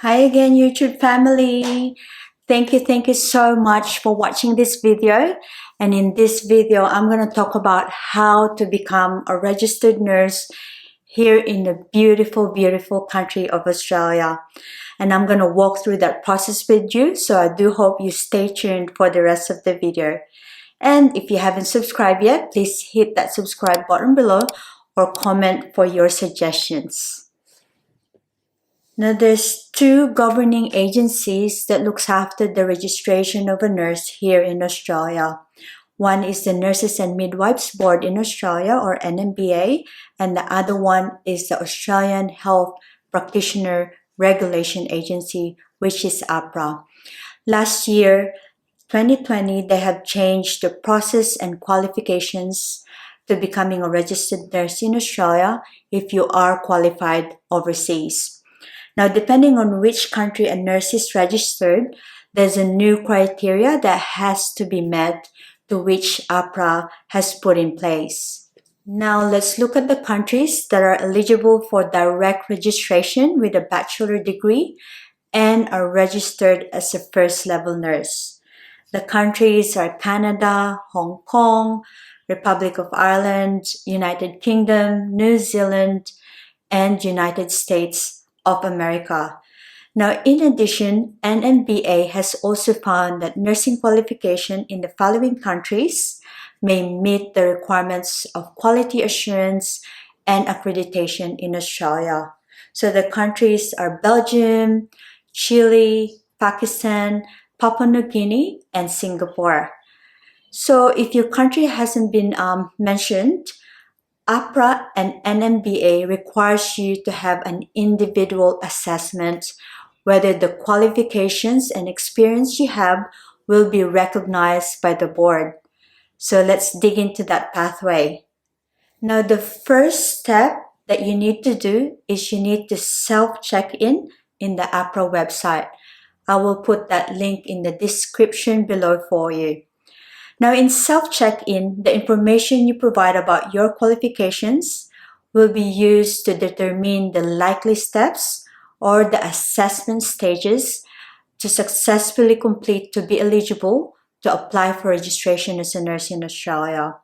Hi again, YouTube family. Thank you so much for watching this video. And in this video, I'm going to talk about how to become a registered nurse here in the beautiful country of Australia. And I'm going to walk through that process with you. So I do hope you stay tuned for the rest of the video. And if you haven't subscribed yet, please hit that subscribe button below or comment for your suggestions. Now, there's two governing agencies that looks after the registration of a nurse here in Australia. One is the Nurses and Midwives Board in Australia, or NMBA, and the other one is the Australian Health Practitioner Regulation Agency, which is APRA. Last year, 2020, they have changed the process and qualifications to becoming a registered nurse in Australia if you are qualified overseas. Now, depending on which country a nurse is registered, there's a new criteria that has to be met to which APRA has put in place. Now, let's look at the countries that are eligible for direct registration with a bachelor degree and are registered as a first-level nurse. The countries are Canada, Hong Kong, Republic of Ireland, United Kingdom, New Zealand, and United States of America. Now, in addition, NMBA has also found that nursing qualification in the following countries may meet the requirements of quality assurance and accreditation in Australia. So the countries are Belgium, Chile, Pakistan, Papua New Guinea, and Singapore. So if your country hasn't been mentioned, APRA and NMBA requires you to have an individual assessment whether the qualifications and experience you have will be recognized by the board. So let's dig into that pathway. Now, the first step that you need to do is you need to self-check in the APRA website. I will put that link in the description below for you. Now, in self-check-in, the information you provide about your qualifications will be used to determine the likely steps or the assessment stages to successfully complete to be eligible to apply for registration as a nurse in Australia.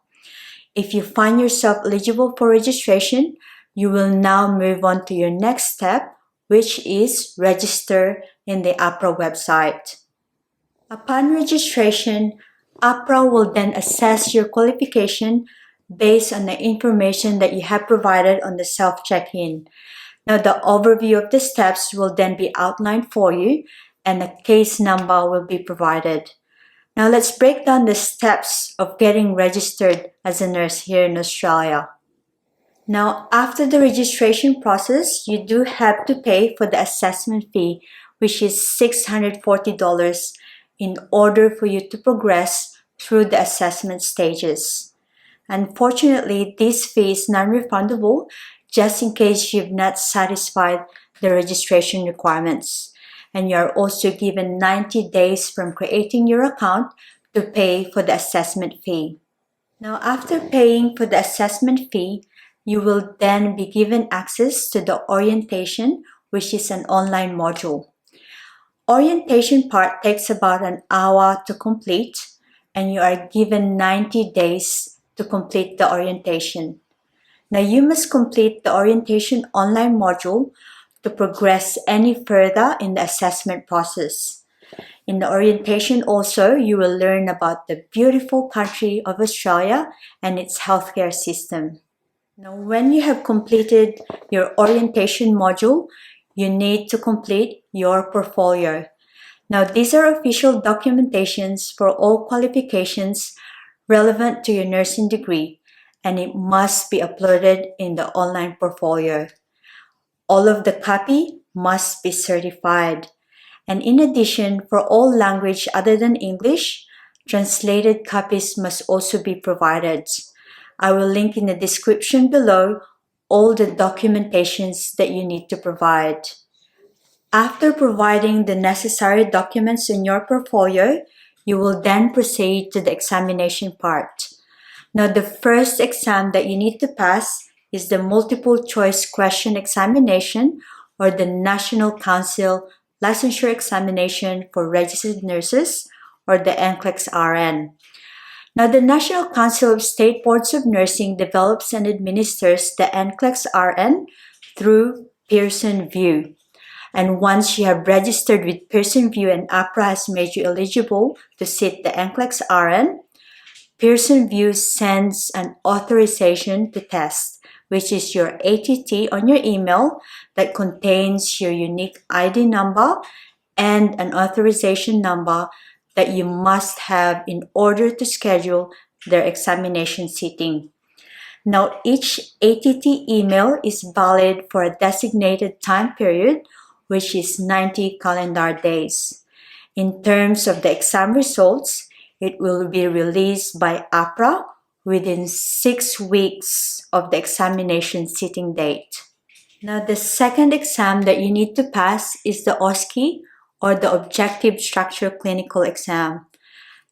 If you find yourself eligible for registration, you will now move on to your next step, which is register in the APRA website. Upon registration, APRA will then assess your qualification based on the information that you have provided on the self-check-in. Now, the overview of the steps will then be outlined for you and a case number will be provided. Now, let's break down the steps of getting registered as a nurse here in Australia. Now, after the registration process, you do have to pay for the assessment fee, which is $640 in order for you to progress through the assessment stages. Unfortunately, this fee is non-refundable just in case you've not satisfied the registration requirements. And you are also given 90 days from creating your account to pay for the assessment fee. Now, after paying for the assessment fee, you will then be given access to the orientation, which is an online module. Orientation part takes about an hour to complete, and you are given 90 days to complete the orientation. Now, you must complete the orientation online module to progress any further in the assessment process. In the orientation also, you will learn about the beautiful country of Australia and its healthcare system. Now, when you have completed your orientation module, you need to complete your portfolio. Now, these are official documentations for all qualifications relevant to your nursing degree, and it must be uploaded in the online portfolio. All of the copy must be certified. And in addition, for all language other than English, translated copies must also be provided. I will link in the description below all the documentations that you need to provide. After providing the necessary documents in your portfolio, you will then proceed to the examination part. Now, the first exam that you need to pass is the multiple choice question examination, or the National Council licensure examination for registered nurses, or the NCLEX-RN. Now, the National Council of State Boards of Nursing develops and administers the NCLEX-RN through Pearson VUE. And once you have registered with Pearson VUE and APRA has made you eligible to sit the NCLEX-RN, Pearson VUE sends an authorization to test, which is your ATT on your email that contains your unique ID number and an authorization number that you must have in order to schedule their examination sitting. Now, each ATT email is valid for a designated time period, which is 90 calendar days. In terms of the exam results, it will be released by APRA within 6 weeks of the examination sitting date. Now, the second exam that you need to pass is the OSCE, or the Objective Structure Clinical Exam.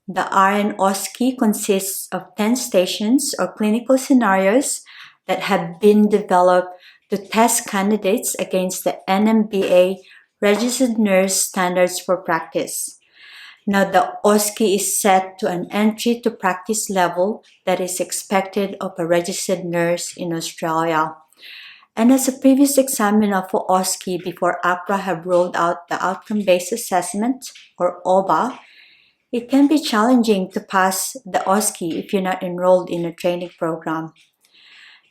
The RN OSCE consists of 10 stations or clinical scenarios that have been developed to test candidates against the NMBA Registered Nurse Standards for Practice. Now, the OSCE is set to an entry to practice level that is expected of a registered nurse in Australia. And as a previous examiner for OSCE before APRA have rolled out the Outcome-Based Assessment, or OBA, it can be challenging to pass the OSCE if you're not enrolled in a training program.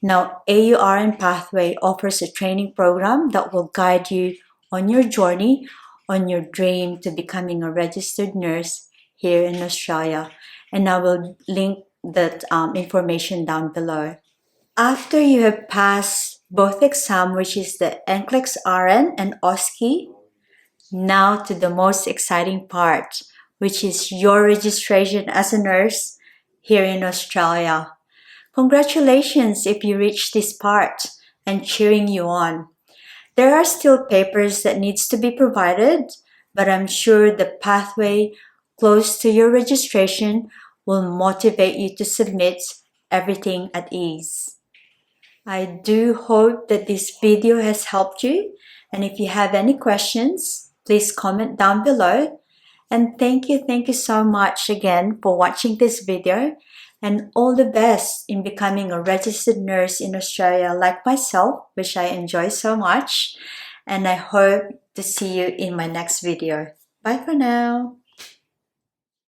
Now, AuRNPathway offers a training program that will guide you on your journey, on your dream to becoming a registered nurse here in Australia. And I will link that information down below. After you have passed both exams, which is the NCLEX-RN and OSCE, now to the most exciting part, which is your registration as a nurse here in Australia. Congratulations if you reach this part, and cheering you on. There are still papers that needs to be provided, but I'm sure the pathway close to your registration will motivate you to submit everything at ease. I do hope that this video has helped you, and if you have any questions, please comment down below. And thank you so much again for watching this video, and all the best in becoming a registered nurse in Australia like myself, which I enjoy so much. And I hope to see you in my next video. Bye for now.